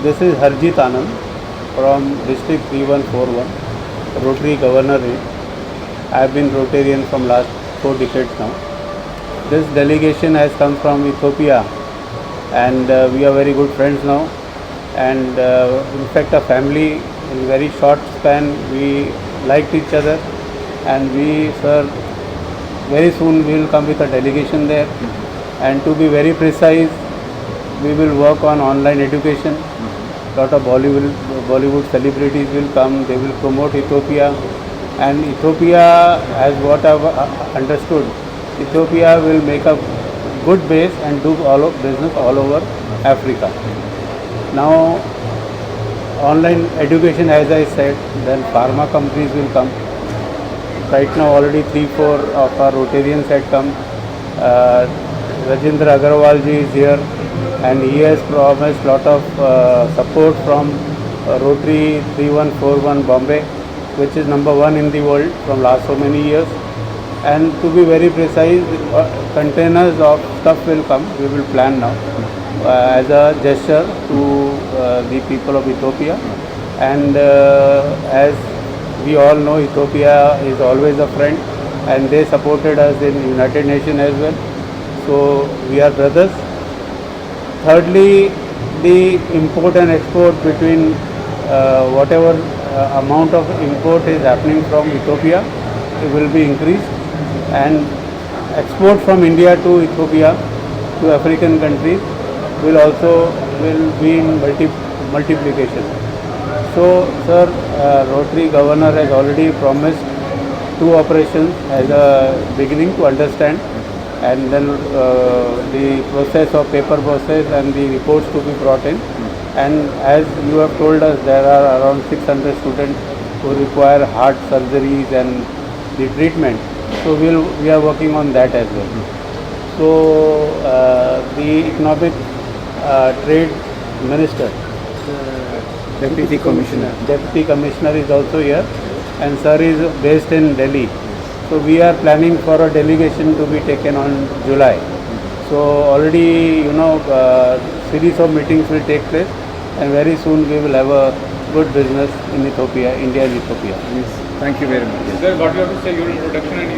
This is Harjeet Anand from District 3141, Rotary Governor. I have been Rotarian from last 4 decades now. This delegation has come from Ethiopia, and we are very good friends now. And in fact, a family in very short span we liked each other, and we, sir, very soon we will come with a delegation there. And to be very precise, we will work on online education. Lot of Bollywood celebrities will come. They will promote Ethiopia, and Ethiopia, as what I have understood, Ethiopia will make a good base and do all of business all over Africa. Now, online education, as I said, then pharma companies will come. Right now, already 3-4 of our Rotarians had come. Rajendra Agarwal ji is here, and he has promised lot of support from Rotary 3141 Bombay, which is number 1 in the world from last so many years. And to be very precise, containers of stuff will come. We will plan now as a gesture to the people of Ethiopia. And as we all know, Ethiopia is always a friend, and they supported us in United Nations as well. So we are brothers. Thirdly, the import and export between whatever amount of import is happening from Ethiopia, it will be increased, and export from India to Ethiopia to African countries will be in multiplication. So, sir, Rotary Governor has already promised 2 operations as a beginning to understand, and then the process of paper process and the reports to be brought in. And as you have told us, there are around 600 students who require heart surgeries and the treatment. So we are working on that as well. So the Economic Trade Minister, Deputy Commissioner is also here, and sir is based in Delhi. So we are planning for a delegation to be taken on July. So already, series of meetings will take place, and very soon we will have a good business in Ethiopia, India and Ethiopia. Yes. Thank you very much. Sir, what you have to say, your introduction and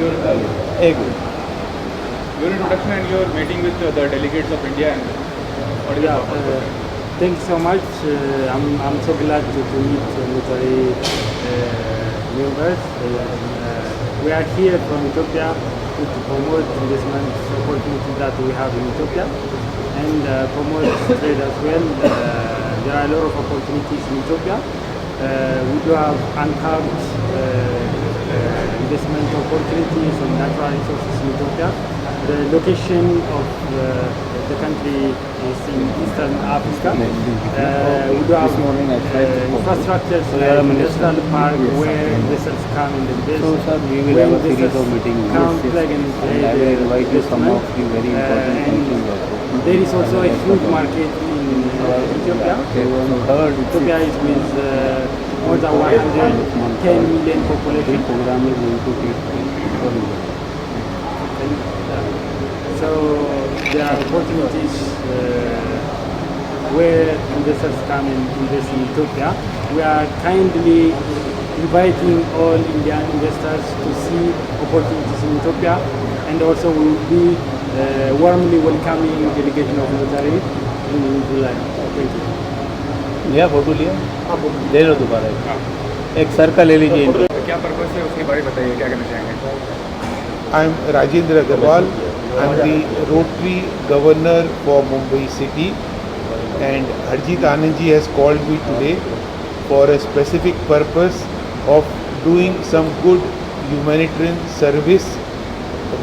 your meeting with the delegates of India, and what is the purpose? Thank you so much. I'm so glad to meet Rotary members. We are here from Ethiopia to promote investment opportunities that we have in Ethiopia, and promote trade as well. There are a lot of opportunities in Ethiopia. We do have untapped investment opportunities on natural resources in Ethiopia. The location of the country is in Eastern Africa. We do have infrastructure, industrial park where vessels come and invest. So, sir, we will have a series of meetings. And I will invite you some of the very important meetings. There is also a huge market in Ethiopia. Ethiopia is with more than 110 million population. Program is going to take place. So there are opportunities where investors come and invest in Ethiopia. We are kindly inviting all Indian investors to see opportunities in Ethiopia, and also we will be warmly welcoming delegation of Rotary in July. Thank you. लिया photo लिया, ले लो दोबारा एक sir का ले लीजिए. क्या purpose है उसके बारे में बताइए, क्या कहना चाहेंगे? I am Rajendra Agarwal. I am the Rotary Governor for Mumbai City, and Harjeet Anand ji has called me today for a specific purpose of doing some good humanitarian service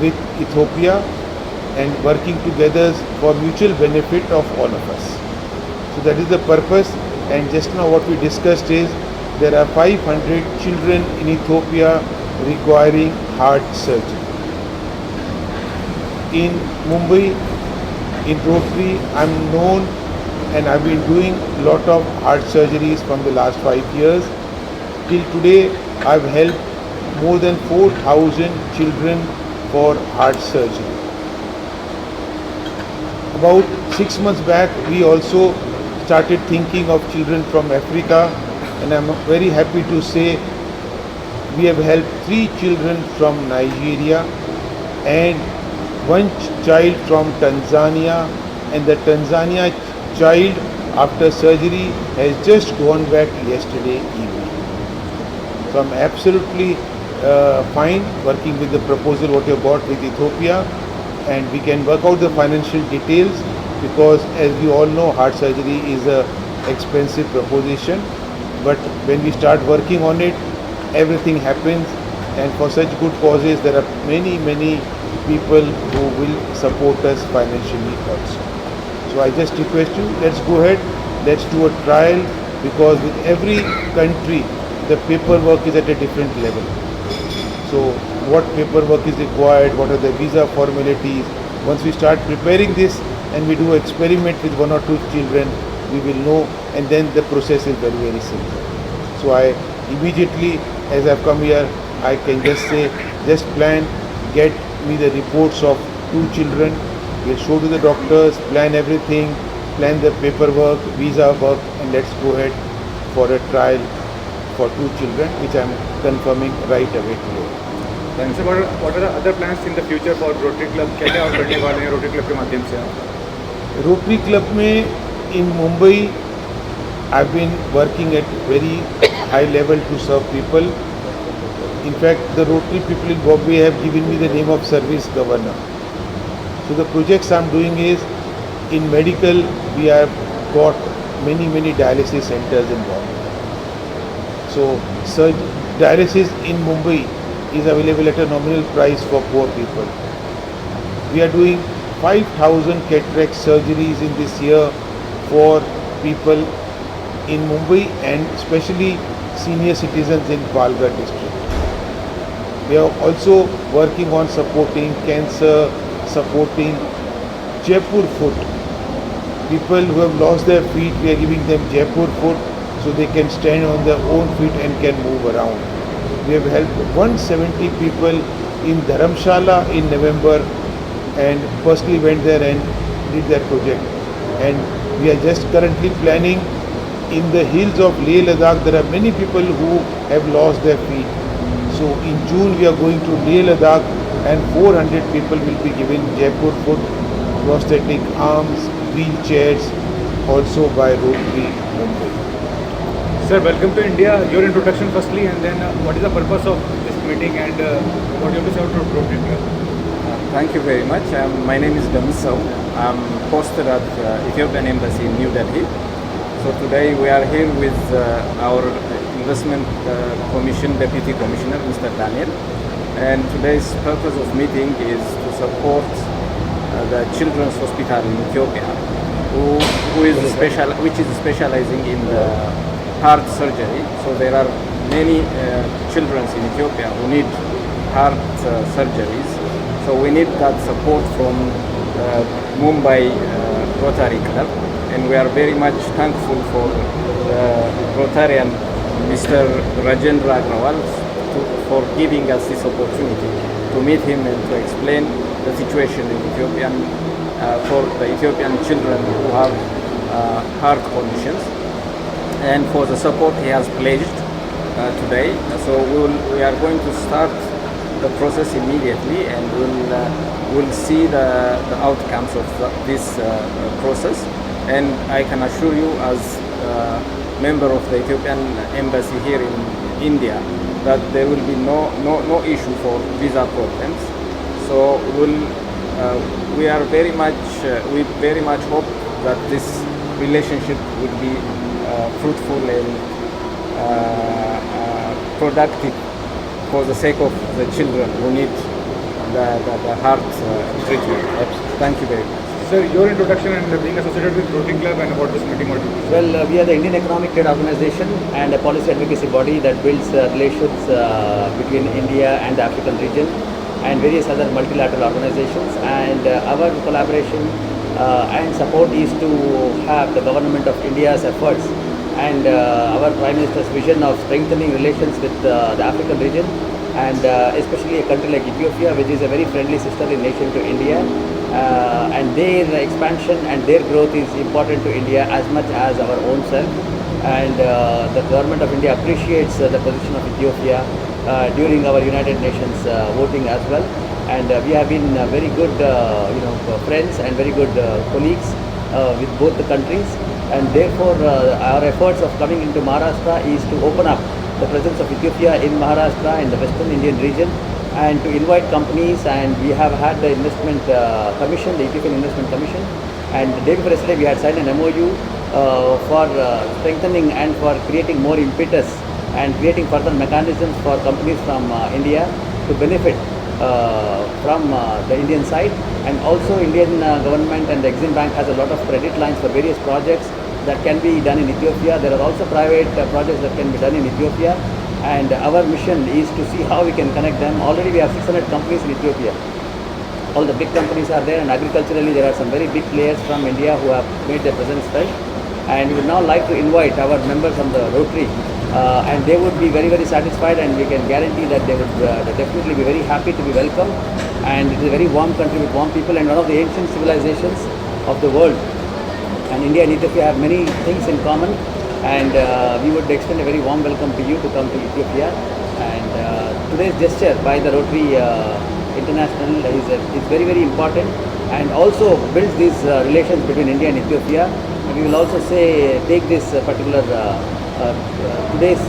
with Ethiopia and working together for mutual benefit of all of us. So that is the purpose, and just now what we discussed is there are 500 children in Ethiopia requiring heart surgery. In Mumbai, in Rotary, I am known and I have been doing a lot of heart surgeries from the last 5 years. Till today, I have helped more than 4,000 children for heart surgery. About 6 months back, we also started thinking of children from Africa, and I'm very happy to say we have helped 3 children from Nigeria and 1 child from Tanzania, and the Tanzania child after surgery has just gone back yesterday evening. So I'm absolutely fine working with the proposal what you have got with Ethiopia, and we can work out the financial details, because as we all know, heart surgery is a expensive proposition, but when we start working on it, everything happens, and for such good causes there are many people who will support us financially also. So I just request you, let's go ahead, let's do a trial, because with every country the paperwork is at a different level. So what paperwork is required, what are the visa formalities, once we start preparing this and we do experiment with 1 or 2 children, we will know, and then the process is very simple. So I immediately, as I've come here, I can just say, just plan, get me the reports of 2 children, we'll show to the doctors, plan everything, plan the paperwork, visa work, and let's go ahead for a trial for 2 children, which I'm confirming right away today. Thanks. What are the other plans in the future for Rotary Club? क्या क्या और करने वाले हैं Rotary Club के माध्यम से आप? Rotary Club में in Mumbai, I've been working at very high level to serve people. In fact, the Rotary people in Bombay have given me the name of service governor. So the projects I'm doing is, in medical, we have got many dialysis centers in Bombay. So dialysis in Mumbai is available at a nominal price for poor people. We are doing 5,000 cataract surgeries in this year for people in Mumbai, and especially senior citizens in Palghar district. We are also working on supporting cancer, supporting Jaipur foot. People who have lost their feet, we are giving them Jaipur foot so they can stand on their own feet and can move around. We have helped 170 people in Dharamshala in November, and personally went there and did that project. And we are just currently planning in the hills of Leh Ladakh. There are many people who have lost their feet. So in June we are going to Leh Ladakh, and 400 people will be given Jaipur foot, prosthetic arms, wheelchairs, also by Rotary Mumbai. Sir, welcome to India. Your introduction firstly, and then what is the purpose of this meeting, and what you have to say about Rotary Club? Thank you very much. My name is Damisau. I'm posted at Ethiopian Embassy in New Delhi. So today we are here with our Investment Commission Deputy Commissioner, Mr. Daniel. And today's purpose of meeting is to support the Children's Hospital in Ethiopia, which is specializing in the heart surgery. So there are many children in Ethiopia who need heart surgeries. So we need that support from Mumbai Rotary Club, and we are very much thankful for Rotarian Mr. Rajendra Agrawal for giving us this opportunity to meet him and to explain the situation in Ethiopia for the Ethiopian children who have heart conditions, and for the support he has pledged today. So we are going to start the process immediately, and we'll see the outcomes of this process. And I can assure you, as member of the Ethiopian Embassy here in India, that there will be no issue for visa problems. So we very much hope that this relationship will be fruitful and productive for the sake of the children who need the heart treatment. Thank you very much. Sir, your introduction and being associated with Rotary Club, and about this meeting, what do you say? Well, we are the Indian Economic Trade Organization and a policy advocacy body that builds relations between India and the African region and various other multilateral organizations. And our collaboration and support is to have the government of India's efforts and our Prime Minister's vision of strengthening relations with the African region, and especially a country like Ethiopia, which is a very friendly sister in nation to India, and their expansion and their growth is important to India as much as our own self. And the government of India appreciates the position of Ethiopia during our United Nations voting as well. And we have been very good, friends and very good colleagues with both the countries. And therefore, our efforts of coming into Maharashtra is to open up the presence of Ethiopia in Maharashtra in the Western Indian region, and to invite companies. And we have had the investment commission, the Ethiopian Investment Commission, and the day before yesterday we had signed an MOU for strengthening and for creating more impetus and creating further mechanisms for companies from India to benefit from the Indian side. And also Indian government and the Exim Bank has a lot of credit lines for various projects that can be done in Ethiopia. There are also private projects that can be done in Ethiopia, and our mission is to see how we can connect them. Already we have 600 companies in Ethiopia. All the big companies are there, and agriculturally there are some very big players from India who have made their presence felt. And we would now like to invite our members from the Rotary, and they would be very, very satisfied, and we can guarantee that they would definitely be very happy to be welcomed. And it is a very warm country with warm people, and one of the ancient civilizations of the world. And India and Ethiopia have many things in common, and we would extend a very warm welcome to you to come to Ethiopia. And today's gesture by the Rotary International is very, very important, and also builds these relations between India and Ethiopia. And we will also take this particular today's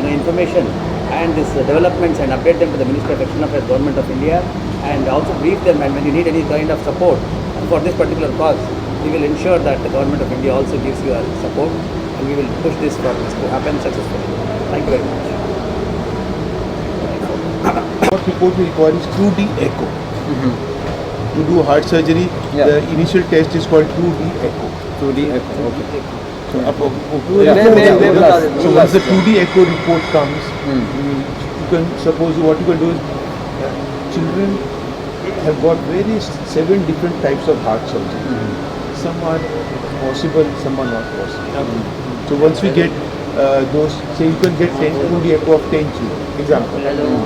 information and these developments and update them to the Ministry of External Affairs, Government of India, and also brief them. And when you need any kind of support for this particular cause, we will ensure that the Government of India also gives you support, and we will push this for this to happen successfully. Thank you very much. What report we require is 2D echo. To do heart surgery, the initial test is called 2D echo. 2D echo. Okay. So So once the 2D echo report comes, you can suppose what you can do is children have got various 7 different types of heart surgery. Some are possible, some are not possible. So once we get those, say you can get 2D echo of 10 children. Example,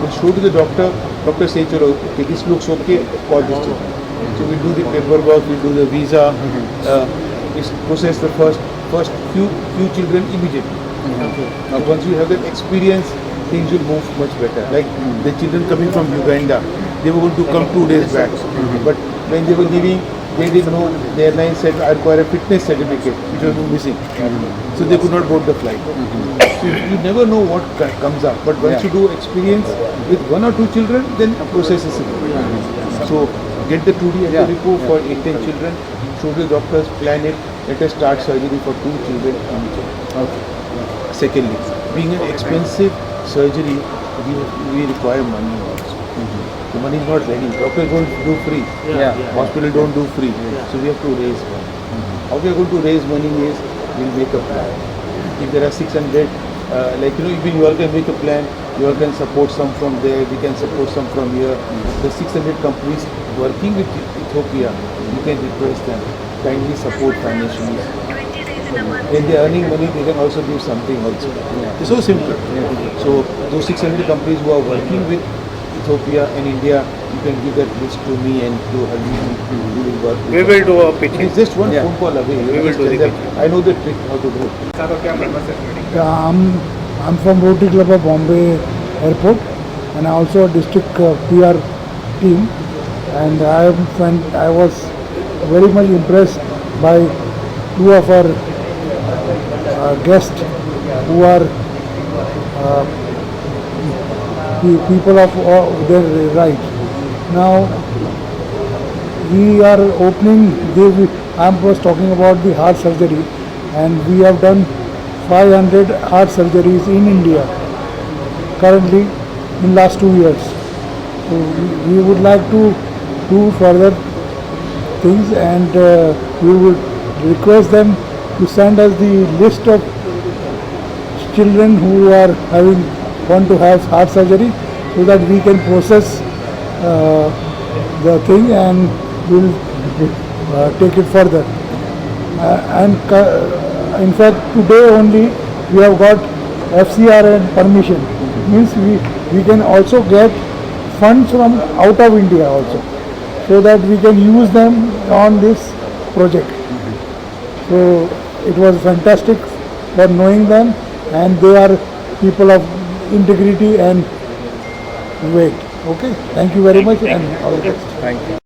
we show to the doctor. Doctor says, okay, this looks okay, call this children. So we do the paperwork, we do the visa, we process the first few children immediately. So once you have that experience, things will move much better. Like the children coming from Uganda, they were going to come 2 days back, but when they were leaving, they didn't know, the airline said I require a fitness certificate, which was missing. So they could not board the flight. So you never know what comes up, but once you do experience with 1 or 2 children, then the process is simple. So get the 2D echo report for 8-10 children, show the doctors, plan it, let us start surgery for 2 children immediately. Secondly, being an expensive surgery, we require money also. The money is not ready. Doctors don't do free. Hospital don't do free. So we have to raise money. How we are going to raise money is we'll make a plan. If there are 600, even you all can make a plan. You all can support some from there. We can support some from here. The 600 companies working with Ethiopia, you can request them kindly support financially. When they are earning money, they can also give something also. It's so simple. So those 600 companies who are working with Ethiopia and India, you can give that list to me and to Harjeet. We will work. We will do a pitching. It's just one phone call away. We will do the them, I know the trick how to do it. Sir, क्या purpose है meeting? I'm from Rotary Club of Bombay Airport, and also a district PR team. And I was very much impressed by 2 of our guests who are people of their right. Now we are opening. I was talking about the heart surgery, and we have done 500 heart surgeries in India currently in last 2 years. So we would like to do further things, and we would request them to send us the list of children who want to have heart surgery, so that we can process the thing and we'll take it further. In fact, today only we have got FCR and permission. Means we can also get funds from out of India also. so that we can use them on this project. So it was fantastic for knowing them, and they are people of integrity and weight. Okay, thank you very much, and all the best. Thank you.